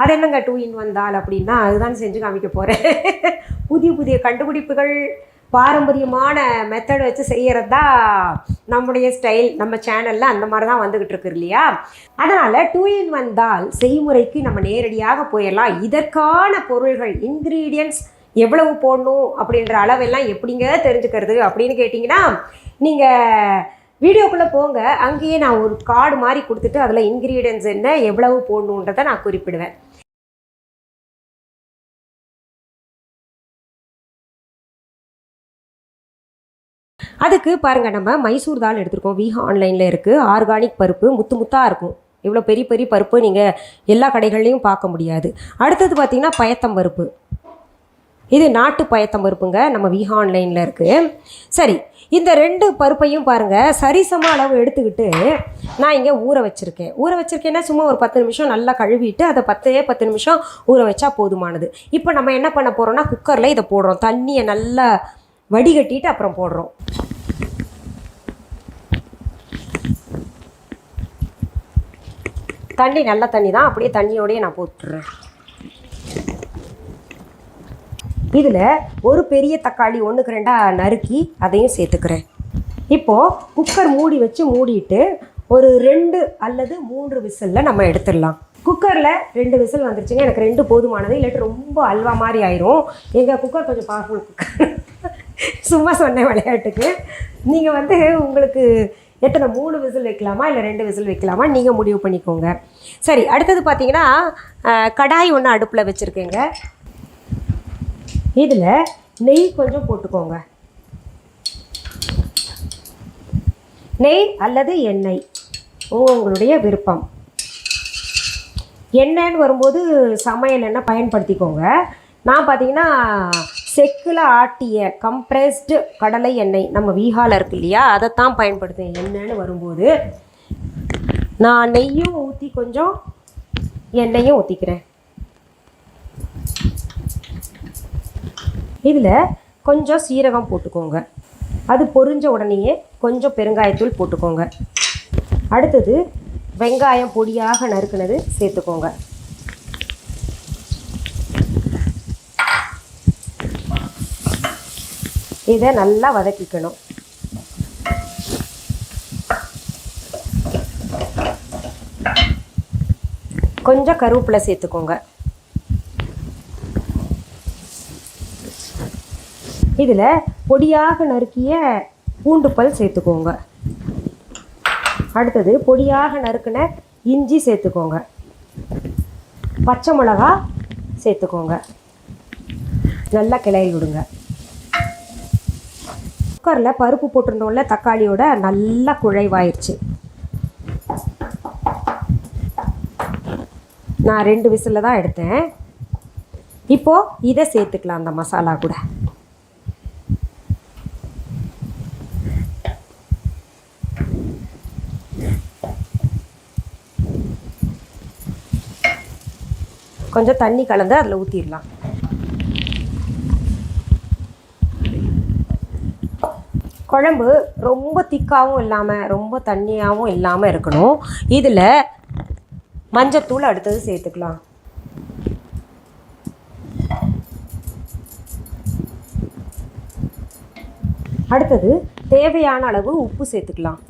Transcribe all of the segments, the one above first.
அது என்னங்க 2 in 1 தால் அப்படின்னா அதுதான் செஞ்சு காமிக்க போகிறேன். புதிய புதிய கண்டுபிடிப்புகள், பாரம்பரியமான மெத்தட் வச்சு செய்கிறது தான் நம்முடைய ஸ்டைல். நம்ம சேனலில் அந்த மாதிரி தான் வந்துக்கிட்டு இருக்கு இல்லையா? அதனால் 2 in 1 தால் செய்முறைக்கு நம்ம நேரடியாக போயிடலாம். இதற்கான பொருள்கள், இன்க்ரீடியன்ட்ஸ் எவ்வளவு போடணும் அப்படின்ற அளவெல்லாம் எப்படிங்க தெரிஞ்சுக்கிறது அப்படின்னு கேட்டிங்கன்னா, நீங்கள் வீடியோக்குள்ளே போங்க. அங்கேயே நான் ஒரு கார்டு மாதிரி கொடுத்துட்டு அதில் இன்க்ரீடியன்ட்ஸ் என்ன, எவ்வளவு போடணுன்றதை நான் குறிப்பிடுவேன். அதுக்கு பாருங்கள், நம்ம மைசூர் தால் எடுத்துருக்கோம். வீஹா ஆன்லைனில் இருக்குது. ஆர்கானிக் பருப்பு, முத்து முத்தாக இருக்கும். இவ்வளோ பெரிய பெரிய பருப்பு நீங்கள் எல்லா கடைகள்லையும் பார்க்க முடியாது. அடுத்தது பார்த்திங்கன்னா பயத்தம் பருப்பு. இது நாட்டு பயத்தம் பருப்புங்க, நம்ம வீஹா ஆன்லைனில் இருக்குது. சரி, இந்த 2 பருப்பையும் பாருங்கள் சரிசம அளவு எடுத்துக்கிட்டு நான் இங்கே ஊற வச்சுருக்கேன்னா சும்மா ஒரு 10 நிமிஷம் நல்லா கழுவிட்டு அதை 10 நிமிஷம் ஊற வச்சா போதுமானது. இப்போ நம்ம என்ன பண்ண போகிறோம்னா, குக்கரில் இதை போடுறோம். தண்ணியை நல்லா வடிகட்டிட்டு அப்புறம் போடுறோம். தண்ணி நல்ல தண்ணி தான், அப்படியே தண்ணியோடையே நான் போட்டுடுறேன். இதில் ஒரு பெரிய தக்காளி 1க்கு 2 நறுக்கி அதையும் சேர்த்துக்கிறேன். இப்போது குக்கர் மூடி வச்சு மூடிட்டு ஒரு 2 அல்லது 3 விசிலில் நம்ம எடுத்துடலாம். குக்கரில் 2 விசில் வந்துருச்சுங்க. எனக்கு 2 போதுமானது, இல்லாட்டி ரொம்ப அல்வா மாதிரி ஆயிரும். எங்கள் குக்கர் கொஞ்சம் பவர்ஃபுல் குக்கர். சும்மா சொன்னேன் விளையாட்டுக்கு. நீங்கள் உங்களுக்கு எத்தனை 3 விசில் வைக்கலாமா இல்லை 2 விசில் வைக்கலாமா நீங்கள் முடிவு பண்ணிக்கோங்க. சரி, அடுத்தது பார்த்தீங்கன்னா கடாய் ஒன்று அடுப்பில் வச்சுருக்கேங்க. இதில் நெய் கொஞ்சம் போட்டுக்கோங்க. நெய் அல்லது எண்ணெய் உங்களுடைய விருப்பம். எண்ணெய்ன்னு வரும்போது சமையல் எண்ணெய் பயன்படுத்திக்கோங்க. நான் பார்த்தீங்கன்னா செக்கில் ஆட்டிய கம்ப்ரெஸ்டு கடலை எண்ணெய் நம்ம வீஹாவில் இருக்கு இல்லையா, அதைத்தான் பயன்படுத்துவேன். எண்ணெய்ன்னு வரும்போது நான் நெய்யும் ஊற்றி கொஞ்சம் எண்ணெயும் ஊற்றிக்கிறேன். இதில் கொஞ்சம் சீரகம் போட்டுக்கோங்க. அது பொரிஞ்ச உடனேயே கொஞ்சம் பெருங்காயத்தூள் போட்டுக்கோங்க. அடுத்தது வெங்காயம் பொடியாக நறுக்குனது சேர்த்துக்கோங்க. இதை நல்லா வதக்கிக்கணும். கொஞ்சம் கருவேப்பிலை சேர்த்துக்கோங்க. இதில் பொடியாக நறுக்கிய பூண்டு பல் சேர்த்துக்கோங்க. அடுத்தது பொடியாக நறுக்கின இஞ்சி சேர்த்துக்கோங்க. பச்சை மிளகா சேர்த்துக்கோங்க. நல்லா கிளறி விடுங்க. குக்கரில் பருப்பு போட்டிருந்தோம்ல, தக்காளியோட நல்லா குழைவாயிருச்சு. நான் 2 விசிலில் தான் எடுத்தேன். இப்போது இதை சேர்த்துக்கலாம். அந்த மசாலா கூட கொஞ்சம் தண்ணி கலந்து அதில் ஊற்றிடலாம். குழம்பு ரொம்ப திக்காகவும் இல்லாமல் ரொம்ப தண்ணியாகவும் இல்லாமல் இருக்கணும். இதில் மஞ்சத்தூள் அடுத்தது சேர்த்துக்கலாம். அடுத்தது தேவையான அளவு உப்பு சேர்த்துக்கலாம்.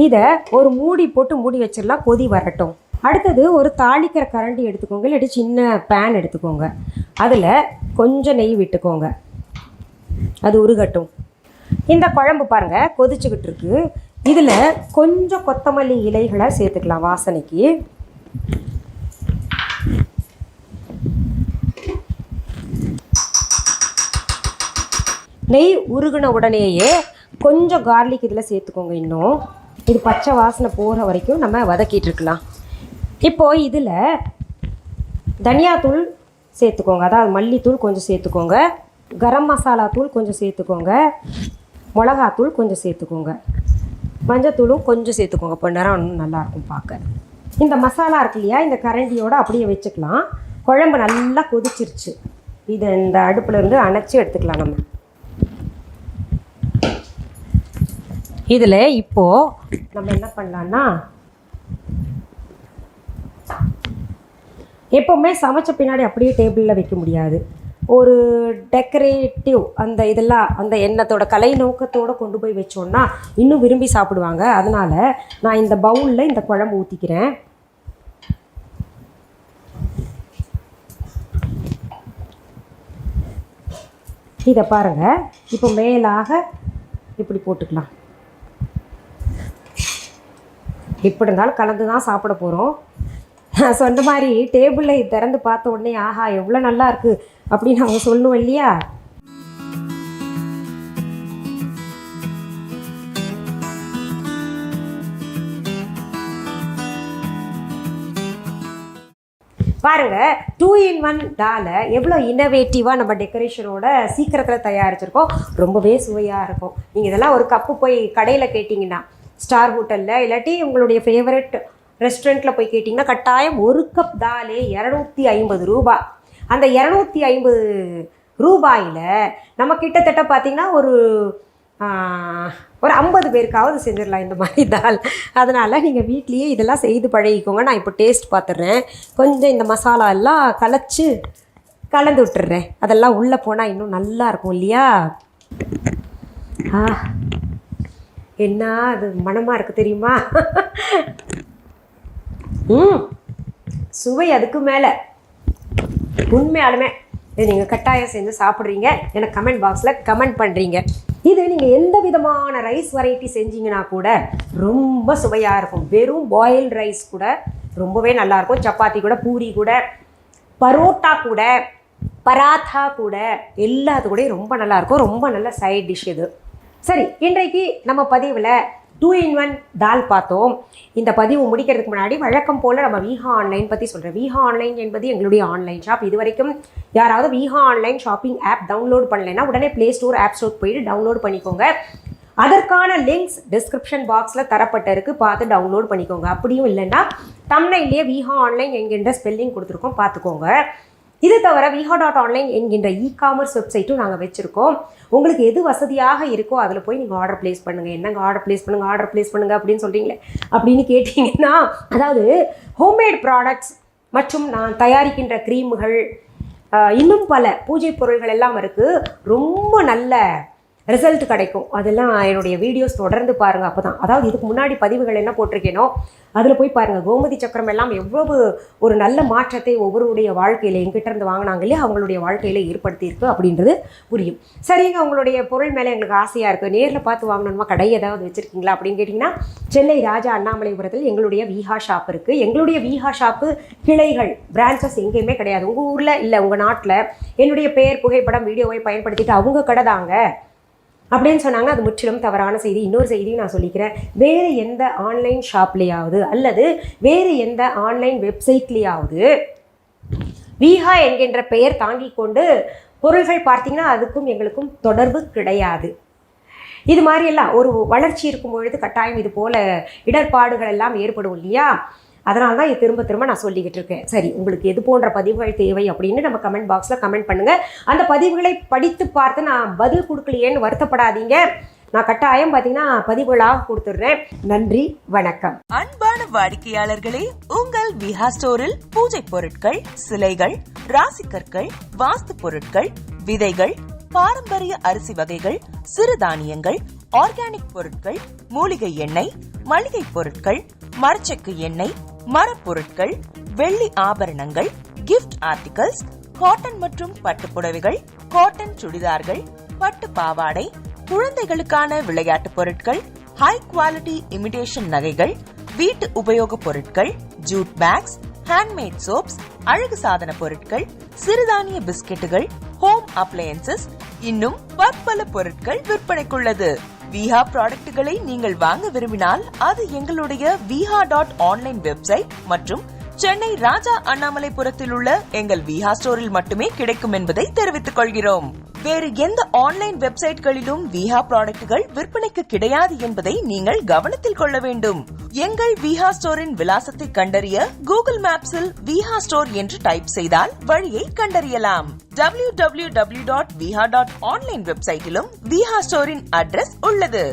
இதை ஒரு மூடி போட்டு மூடி வச்சிடலாம், கொதி வரட்டும். அடுத்தது ஒரு தாளிக்கிற கரண்டி எடுத்துக்கோங்க, இல்லாட்டி சின்ன பேன் எடுத்துக்கோங்க. அதில் கொஞ்சம் நெய் விட்டுக்கோங்க. அது உருகட்டும். இந்த குழம்பு பாருங்கள் கொதிச்சுக்கிட்டு இருக்கு. இதில் கொஞ்சம் கொத்தமல்லி இலைகளை சேர்த்துக்கலாம் வாசனைக்கு. நெய் உருகின உடனேயே கொஞ்சம் கார்லிக் இதில் சேர்த்துக்கோங்க. இன்னும் இது பச்சை வாசனை போகிற வரைக்கும் நம்ம வதக்கிட்டு இருக்கலாம். இப்போது இதில் தனியாத்தூள் சேர்த்துக்கோங்க. அதாவது மல்லித்தூள் கொஞ்சம் சேர்த்துக்கோங்க. கரம் மசாலா தூள் கொஞ்சம் சேர்த்துக்கோங்க. மிளகாத்தூள் கொஞ்சம் சேர்த்துக்கோங்க. மஞ்சத்தூளும் கொஞ்சம் சேர்த்துக்கோங்க. இப்போ நேரம் இன்னும் நல்லாயிருக்கும் பார்க்க. இந்த மசாலா இருக்கு இல்லையா, இந்த கரண்டியோடு அப்படியே வச்சுக்கலாம். குழம்பு நல்லா கொதிச்சிருச்சு. இதை இந்த அடுப்பில் இருந்து அணைச்சி எடுத்துக்கலாம். நம்ம இதில் இப்போது நம்ம என்ன பண்ணலான்னா, எப்போவுமே சமைச்ச பின்னாடி அப்படியே டேபிளில் வைக்க முடியாது. ஒரு டெக்கரேட்டிவ் அந்த இதெல்லாம் அந்த எண்ணத்தோட கலை நோக்கத்தோடு கொண்டு போய் வச்சோன்னா இன்னும் விரும்பி சாப்பிடுவாங்க. அதனால் நான் இந்த பவுலில் இந்த குழம்பு ஊற்றிக்கிறேன். இதை பாருங்கள், இப்போ மேலாக இப்படி போட்டுக்கலாம். எப்படி இருந்தாலும் கலந்து தான் சாப்பிட போகிறோம். நான் சொன்ன மாதிரி டேபிளில் திறந்து பார்த்த உடனே ஆஹா எவ்வளோ நல்லா இருக்குது அப்படின்னு அவங்க சொல்லணும் இல்லையா? பாருங்க, 2-in-1 தாலை எவ்வளோ இன்னோவேட்டிவாக நம்ம டெக்கரேஷனோட சீக்கிரத்தில் தயாரிச்சிருக்கோம். ரொம்பவே சுவையாக இருக்கும். நீங்கள் இதெல்லாம் ஒரு கப்பு போய் கடையில் கேட்டிங்கன்னா, ஸ்டார் ஹோட்டலில் இல்லாட்டி உங்களுடைய ஃபேவரட் ரெஸ்டாரண்ட்டில் போய் கேட்டிங்கன்னா கட்டாயம் ஒரு கப் தாலே 250 ரூபாய். அந்த 250 ரூபாயில் நம்ம கிட்டத்தட்ட பார்த்திங்கன்னா ஒரு 50 பேருக்காவது செஞ்சிடலாம் இந்த மாதிரி தால். அதனால் நீங்கள் வீட்லேயே இதெல்லாம் செய்து பழகிக்கோங்க. நான் இப்போ டேஸ்ட் பார்த்துட்றேன். கொஞ்சம் இந்த மசாலா எல்லாம் கலந்து விட்டுறேன். அதெல்லாம் உள்ளே போனால் இன்னும் நல்லா இருக்கும் இல்லையா? என்ன அது மணமாக இருக்குது தெரியுமா? சுவை அதுக்கு மேலே. உண்மையாலுமே இது நீங்கள் கட்டாயம் செஞ்சு சாப்பிட்றீங்க, எனக்கு கமெண்ட் பாக்ஸில் கமெண்ட் பண்ணுறீங்க. இது நீங்கள் எந்த விதமான ரைஸ் வெரைட்டி செஞ்சீங்கன்னா கூட ரொம்ப சுவையாக இருக்கும். வெறும் பாயில்டு ரைஸ் கூட ரொம்பவே நல்லாயிருக்கும். சப்பாத்தி கூட, பூரி கூட, பரோட்டா கூட, பராத்தா கூட, எல்லாத்து கூட ரொம்ப நல்லாயிருக்கும். ரொம்ப நல்ல சைட் டிஷ் இது. சரி, இன்றைக்கு நம்ம பதிவில் 2-in-1 தால் பார்த்தோம். இந்த பதிவு முடிக்கிறதுக்கு முன்னாடி வழக்கம் போல் நம்ம விஹா ஆன்லைன் பற்றி சொல்கிறேன். விஹா ஆன்லைன் என்பது எங்களுடைய ஆன்லைன் ஷாப். இது வரைக்கும் யாராவது Viha online shopping app download பண்ணலைன்னா உடனே ப்ளே ஸ்டோர், ஆப் ஸ்டோர் போயிட்டு டவுன்லோட் பண்ணிக்கோங்க. அதற்கான லிங்க்ஸ் டிஸ்கிரிப்ஷன் பாக்ஸில் தரப்பட்டிருக்கு, பார்த்து டவுன்லோட் பண்ணிக்கோங்க. அப்படியும் இல்லைன்னா தம்ப்நெயிலே விஹா ஆன்லைன் என்கின்ற ஸ்பெல்லிங் கொடுத்துருக்கோம், பார்த்துக்கோங்க. இது தவிர viha.online என்கின்ற இ-காமர்ஸ் வெப்சைட்டும் நாங்கள் வச்சுருக்கோம். உங்களுக்கு எது வசதியாக இருக்கோ அதில் போய் நீங்கள் ஆர்டர் ப்ளேஸ் பண்ணுங்கள். என்னங்க ஆர்டர் ப்ளேஸ் பண்ணுங்கள் அப்படின்னு சொல்கிறீங்களே அப்படின்னு கேட்டிங்கன்னா, அதாவது ஹோம்மேட் ப்ராடக்ட்ஸ் மற்றும் நான் தயாரிக்கின்ற க்ரீமுகள், இன்னும் பல பூஜை பொருள்கள் எல்லாம் இருக்குது. ரொம்ப நல்ல ரிசல்ட் கிடைக்கும். அதெல்லாம் என்னுடைய வீடியோஸ் தொடர்ந்து பாருங்கள். அப்போ தான், அதாவது இதுக்கு முன்னாடி பதிவுகள் என்ன போட்டிருக்கேனோ அதில் போய் பாருங்கள். கோமதி சக்கரம் எல்லாம் எவ்வளவு ஒரு நல்ல மாற்றத்தை ஒவ்வொருடைய வாழ்க்கையில் எங்கிட்ட இருந்து வாங்கினாங்க இல்லையா, அவங்களுடைய வாழ்க்கையில் ஏற்படுத்தியிருக்கு அப்படின்றது புரியும். சரிங்க, உங்களுடைய பொருள் மேலே எங்களுக்கு ஆசையாக இருக்குது, நேரில் பார்த்து வாங்கணுமா, கடை ஏதாவது வச்சுருக்கீங்களா அப்படின்னு கேட்டிங்கன்னா, சென்னை ராஜா அண்ணாமலைபுரத்தில் எங்களுடைய விஹா ஷாப் இருக்குது. எங்களுடைய விஹா ஷாப்பு கிளைகள், பிரான்ச்சஸ் எங்கேயுமே கிடையாது. உங்கள் ஊரில் இல்லை உங்கள் நாட்டில் என்னுடைய பெயர், புகைப்படம், வீடியோவை பயன்படுத்திட்டு அவங்க கடை தாங்க அப்படின்னு சொன்னாங்க. அது முற்றிலும் தவறான செய்தி. இன்னொரு செய்தியும் நான் சொல்லிக்கிறேன். வேறு எந்த ஆன்லைன் ஷாப்லேயாவது அல்லது வேறு எந்த ஆன்லைன் வெப்சைட்லேயாவது விஹா என்கின்ற பெயர் தாங்கி கொண்டு பொருள்கள் பார்த்தீங்கன்னா அதுக்கும் எங்களுக்கும் தொடர்பு கிடையாது. இது மாதிரியெல்லாம் ஒரு வளர்ச்சி இருக்கும் பொழுது கட்டாயம் இது போல் இடர்பாடுகள் எல்லாம் ஏற்படும் இல்லையா? அதனால தான் இது திரும்ப நான் சொல்லிக்கிட்டு இருக்கேன். சரி, உங்களுக்கு எது போன்ற பதிவுகள் தேவை அப்படின்னு நம்ம கமெண்ட் பாக்ஸில் கமெண்ட் பண்ணுங்கள். அந்த பதிவுகளை படித்து பார்த்து நான் பதில் கொடுக்கலையேன்னு வருத்தப்படாதீங்க. நான் கட்டாயம் பார்த்தீங்கன்னா பதிவுகளாக கொடுத்துடுறேன். நன்றி, வணக்கம். அன்பான வாடிக்கையாளர்களே, உங்கள் விஹா ஸ்டோரில் பூஜை பொருட்கள், சிலைகள், ராசிக்கற்கள், வாஸ்து பொருட்கள், விதைகள், பாரம்பரிய அரிசி வகைகள், சிறுதானியங்கள், ஆர்கானிக் பொருட்கள், மூலிகை எண்ணெய், மளிகை பொருட்கள், மரச்செக்கு எண்ணெய், மரப்பொருட்கள், வெள்ளி ஆபரணங்கள், கிஃப்ட் ஆர்டிகல்ஸ், காட்டன் மற்றும் பட்டு புடவைகள், காட்டன் சுடிதார்கள், பட்டு பாவாடை, குழந்தைகளுக்கான விளையாட்டு பொருட்கள், ஹை குவாலிட்டி இமிடேஷன் நகைகள், வீட்டு உபயோக பொருட்கள், ஜூட் பேக்ஸ், ஹேண்ட்மேட் சோப்ஸ், அழகு சாதன பொருட்கள், சிறுதானிய பிஸ்கெட்டுகள், ஹோம் அப்ளையன்சஸ், இன்னும் பற்பல பொருட்கள் விற்பனைக்குள்ளது. விஹா ப்ராடக்ட்களை நீங்கள் வாங்க விரும்பினால் அது எங்களுடைய viha.online வெப்சைட் மற்றும் சென்னை ராஜா அண்ணாமலைபுரத்தில் உள்ள எங்கள் விஹா ஸ்டோரில் மட்டுமே கிடைக்கும் என்பதை தெரிவித்துக் கொள்கிறோம். வேறு எந்த ஆன்லைன் வெப்சைட்களிலும் விஹா ப்ராடக்ட்கள் விற்பனைக்கு கிடையாது என்பதை நீங்கள் கவனத்தில் கொள்ள வேண்டும். எங்கள் விஹா ஸ்டோரின் விலாசத்தை கண்டறிய கூகுள் மேப்ஸில் விஹா ஸ்டோர் என்று டைப் செய்தால் வழியை கண்டறியலாம். www.viha.online வெப்சைட்டிலும் விஹா ஸ்டோரின் அட்ரஸ் உள்ளது.